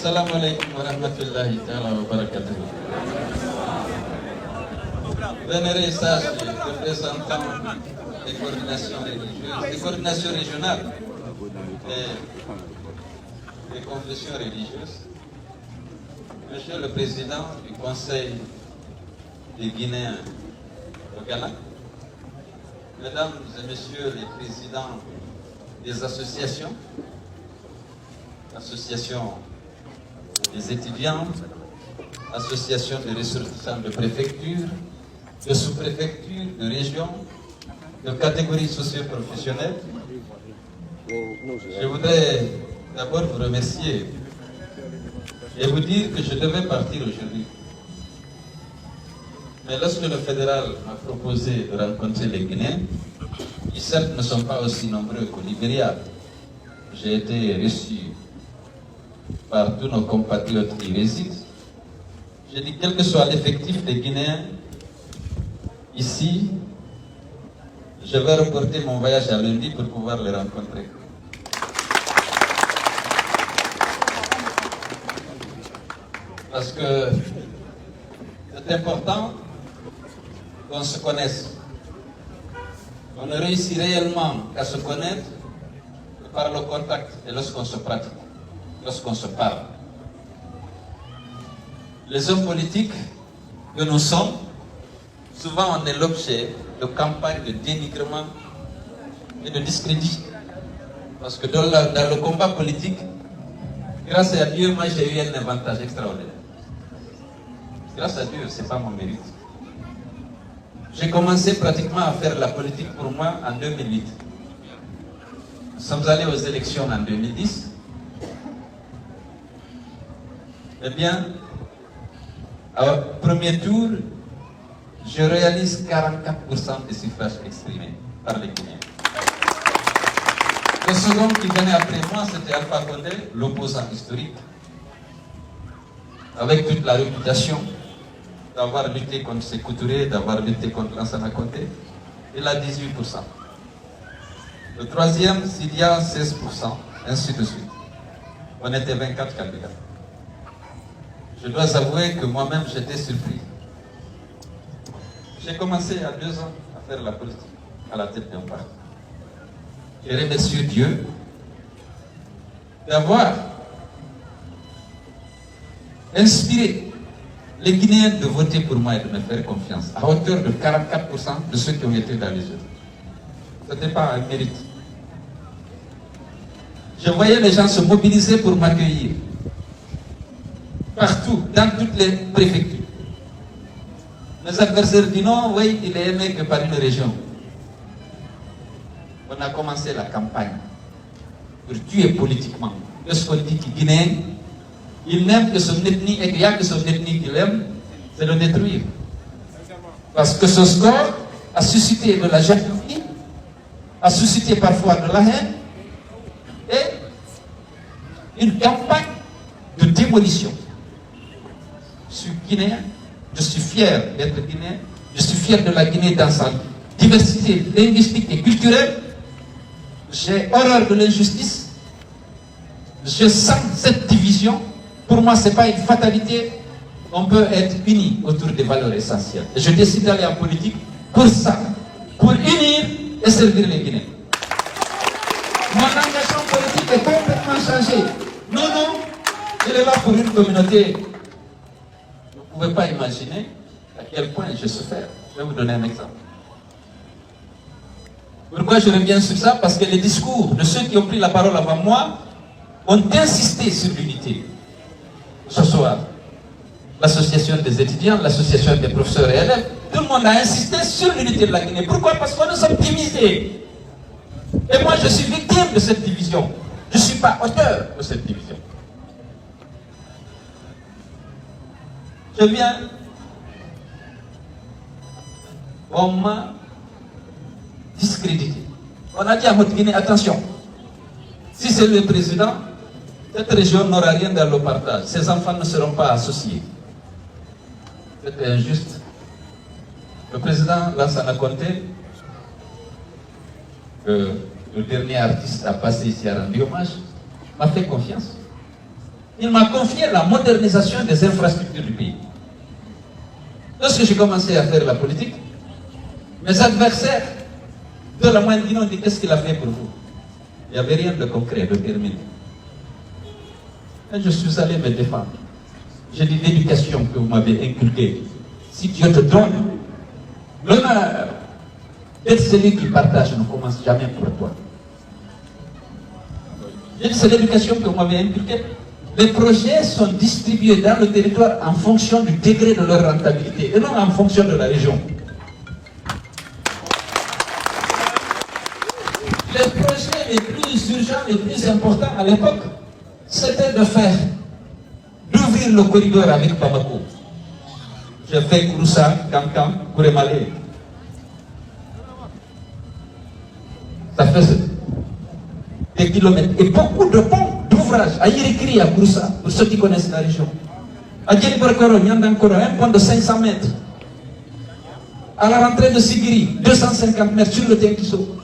Assalamu alaikum wa rahmatullahi ta'ala wa barakatuh. Vénérés sages et représentants des coordinations religieuses, des coordinations régionales et des confessions religieuses, Monsieur le Président du Conseil des Guinéens au Ghana, Mesdames et Messieurs les Présidents des associations, associations des étudiants, associations de ressortissants de préfecture, de sous-préfecture, de région, de catégories socio-professionnelles. Je voudrais d'abord vous remercier et vous dire que je devais partir aujourd'hui. Mais lorsque le fédéral m'a proposé de rencontrer les Guinéens, qui certes ne sont pas aussi nombreux qu'au Libéria, j'ai été reçu par tous nos compatriotes qui résident. J'ai dit, quel que soit l'effectif des Guinéens, ici, je vais reporter mon voyage à lundi pour pouvoir les rencontrer. Parce que c'est important qu'on se connaisse. On ne réussit réellement qu'à se connaître que par le contact et lorsqu'on se pratique, lorsqu'on se parle. Les hommes politiques que nous sommes, souvent on est l'objet de campagnes de dénigrement et de discrédit. Parce que dans le combat politique, grâce à Dieu, moi j'ai eu un avantage extraordinaire. Grâce à Dieu, ce n'est pas mon mérite. J'ai commencé pratiquement à faire la politique pour moi en 2008. Nous sommes allés aux élections en 2010. Eh bien, au premier tour, je réalise 44% des suffrages exprimés par les Guinéens. Le second qui venait après moi, c'était Alpha Condé, l'opposant historique, avec toute la réputation d'avoir lutté contre Sékou Touré, d'avoir lutté contre Lansana Conté. Il a 18%. Le troisième, Sidia, 16%, ainsi de suite. On était 24 candidats. Je dois avouer que moi-même, j'étais surpris. J'ai commencé à 2 ans à faire la politique, à la tête d'un parti. Je remercie Dieu d'avoir inspiré les Guinéens de voter pour moi et de me faire confiance, à hauteur de 44% de ceux qui ont été dans les urnes. Ce n'était pas un mérite. Je voyais les gens se mobiliser pour m'accueillir. Partout, dans toutes les préfectures. Mes adversaires disent non, oui, il est aimé que par une région. On a commencé la campagne pour tuer politiquement. Le politique guinéen, il n'aime que son ethnie et qu'il n'y a que son ethnie qu'il aime, c'est le détruire. Parce que ce score a suscité de la jalousie, a suscité parfois de la haine et une campagne de démolition. Je suis guinéen, je suis fier d'être guinéen, je suis fier de la Guinée dans sa diversité linguistique et culturelle. J'ai horreur de l'injustice. Je sens cette division. Pour moi, ce n'est pas une fatalité. On peut être unis autour des valeurs essentielles. Et je décide d'aller en politique pour ça, pour unir et servir les Guinéens. Mon engagement politique est complètement changé. Non, il est là pour une communauté. Vous ne pouvez pas imaginer à quel point je souffre. Je vais vous donner un exemple. Pourquoi je reviens sur ça? Parce que les discours de ceux qui ont pris la parole avant moi ont insisté sur l'unité. Ce soir, l'association des étudiants, l'association des professeurs et élèves, tout le monde a insisté sur l'unité de la Guinée. Pourquoi? Parce que nous sommes divisés. Et moi, je suis victime de cette division. Je ne suis pas auteur de cette division. Je viens, on m'a discrédité. On a dit à notre Guinée, attention, si c'est le président, cette région n'aura rien dans le partage. Ses enfants ne seront pas associés. C'était injuste. Le président Lansana Conté, le dernier artiste à passer ici à rendre hommage, m'a fait confiance. Il m'a confié la modernisation des infrastructures du pays. Lorsque j'ai commencé à faire la politique, mes adversaires de la moindre ont dit qu'est-ce qu'il a fait pour vous? Il n'y avait rien de concret, de terminé. Et je suis allé me défendre. J'ai dit l'éducation que vous m'avez inculquée. Si Dieu te donne l'honneur d'être celui qui partage ne commence jamais pour toi. J'ai dit c'est l'éducation que vous m'avez inculquée. Les projets sont distribués dans le territoire en fonction du degré de leur rentabilité et non en fonction de la région. Les projets les plus urgents, les plus importants à l'époque, c'était d'ouvrir le corridor avec Bamako. J'ai fait Kouroussa, Kankan, Kourémalé. Ça fait des kilomètres. Et beaucoup de ponts, d'ouvrages, à Yirikiri, à Kouroussa, pour ceux qui connaissent la région. À Djeliborkoro, Nyandankoro, un pont de 500 mètres. À la rentrée de Sigiri, 250 mètres sur le Tenkiso.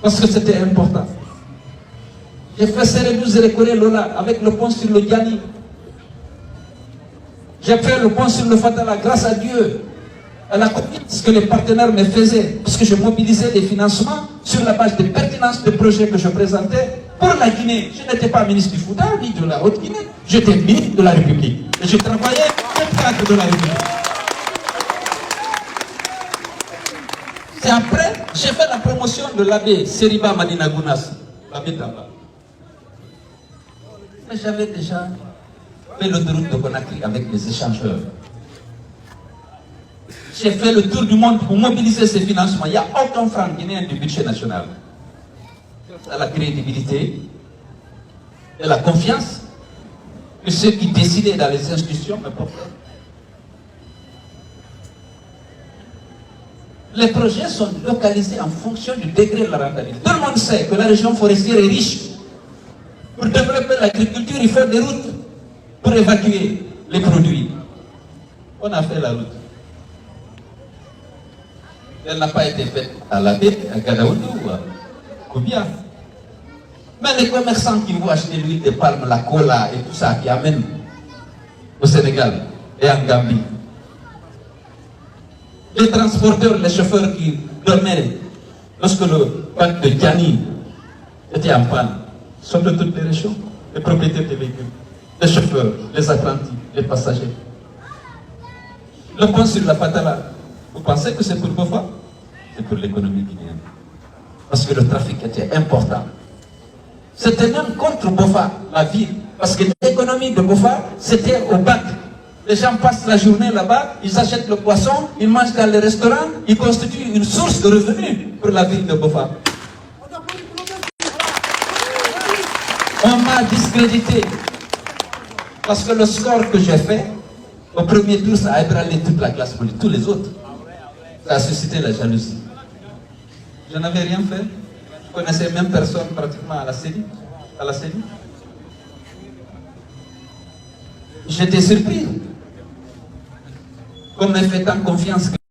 Parce que c'était important. J'ai fait Sérédou Zérékoré Lola avec le pont sur le Diani. J'ai fait le pont sur le Fatala grâce à Dieu, à la confiance que les partenaires me faisaient, parce que je mobilisais des financements sur la base de pertinence des projets que je présentais pour la Guinée. Je n'étais pas ministre du Fouta ni de la Haute-Guinée, j'étais ministre de la République. Et je travaillais au cadre de la République. C'est après, j'ai fait la promotion de l'abbé Seriba Madina Gounas, l'abbé Tamba. Mais j'avais déjà fait l'autoroute de Conakry avec les échangeurs. J'ai fait le tour du monde pour mobiliser ces financements. Il n'y a aucun franc guinéen du budget national. À la crédibilité et la confiance que ceux qui décidaient dans les institutions me portaient. Les projets sont localisés en fonction du degré de la rentabilité. Tout le monde sait que la région forestière est riche. Pour développer l'agriculture, il faut des routes pour évacuer les produits. On a fait la route. Elle n'a pas été faite à la baie, à Gadaoudou ou à Kobia. Mais les commerçants qui vont acheter l'huile de palme, la cola et tout ça, qui amènent au Sénégal et en Gambie. Les transporteurs, les chauffeurs qui dormaient lorsque le parc de Diani était en panne, sont de toutes les régions, les propriétaires des véhicules, les chauffeurs, les apprentis, les passagers. Le pont sur la Fatala, vous pensez que c'est pour Bofa? C'est pour l'économie guinéenne. Parce que le trafic était important. C'était même contre Bofa, la ville. Parce que l'économie de Bofa, c'était au bac. Les gens passent la journée là-bas, ils achètent le poisson, ils mangent dans les restaurants, ils constituent une source de revenus pour la ville de Bofa. On m'a discrédité. Parce que le score que j'ai fait, au premier tour, ça a ébranlé toute la classe politique, tous les autres. Ça a suscité la jalousie. Je n'avais rien fait. Je ne connaissais même personne pratiquement à la CENI. J'étais surpris. Comme me fait tant confiance.